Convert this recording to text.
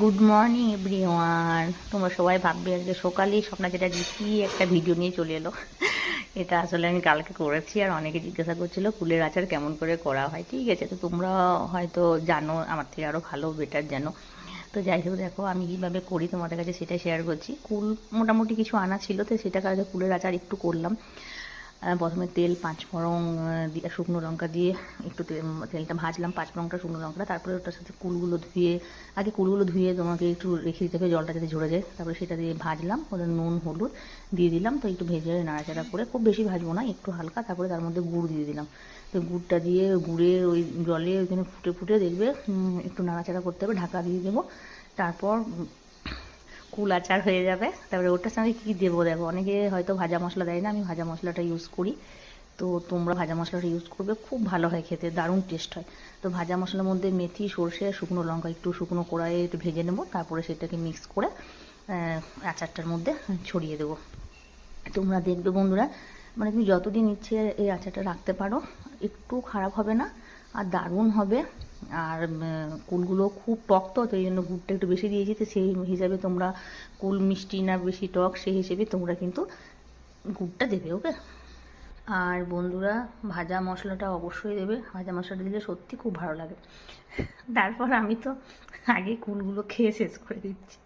Good morning everyone. তোমরা সবাই ভাববে আজকে সকালেই স্বপ্না যেটা কি একটা ভিডিও নিয়ে চলে এলো। এটা আসলে আমি কালকে করেছি, আর অনেকে জিজ্ঞাসা করছিল কুলের আচার কেমন করে করা হয়। ঠিক আছে, তো তোমরা হয়তো জানো, আমার থেকে আরও ভালো বেটার জানো। তো যাই হোক, দেখো আমি কীভাবে করি তোমাদের কাছে সেটাই শেয়ার করছি। কুল মোটামুটি কিছু আনা ছিল, তো সেটা কাজে কুলের আচার একটু করলাম। প্রথমে তেল, পাঁচফোড়ন দিয়ে, শুকনো লঙ্কা দিয়ে একটু তেলটা ভাজলাম, পাঁচফোড়নটা, শুকনো লঙ্কাটা। তারপরে ওটার সাথে কুলগুলো ধুয়ে, আগে কুলগুলো ধুয়ে তোমাকে একটু রেখে দিতে হবে, জলটা যাতে ঝরে যায়। তারপরে সেটা দিয়ে ভাজলাম, ওদের নুন হলুদ দিয়ে দিলাম। তো একটু ভেজে নাড়াচাড়া করে, খুব বেশি ভাজবো না, একটু হালকা। তারপরে তার মধ্যে গুড় দিয়ে দিলাম। তো গুড়টা দিয়ে গুড়ের ওই জলে ওইখানে ফুটে ফুটে দেখবে একটু নাড়াচাড়া করতে হবে, ঢাকা দিয়ে দেবো। তারপর কুল আচার হয়ে যাবে। তারপরে ওটার সঙ্গে কী দেবো দেখো, অনেকে হয়তো ভাজা মশলা দেয় না, আমি ভাজা মশলাটা ইউজ করি। তো তোমরা ভাজা মশলাটা ইউজ করবে, খুব ভালো হয় খেতে, দারুণ টেস্ট হয়। তো ভাজা মশলার মধ্যে মেথি, সর্ষে, শুকনো লঙ্কা একটু শুকনো কড়াইয়ে একটু ভেজে নেবো। তারপরে সেটাকে মিক্স করে আচারটার মধ্যে ছড়িয়ে দেবো। তোমরা দেখবে বন্ধুরা, মানে তুমি যতদিন ইচ্ছে এই আচারটা রাখতে পারো, একটু খারাপ হবে না, আর দারুণ হবে। আর কুলগুলো খুব টক, তো এই জন্য গুড়টা একটু বেশি দিয়েছি। তো সেই হিসাবে তোমরা কুল মিষ্টি না বেশি টক, সেই হিসেবে তোমরা কিন্তু গুড়টা দেবে। ওকে। আর বন্ধুরা, ভাজা মশলাটা অবশ্যই দেবে, ভাজা মশলাটা দিলে সত্যি খুব ভালো লাগে। তারপর আমি তো আগে কুলগুলো খেয়ে শেষ করে দিচ্ছি।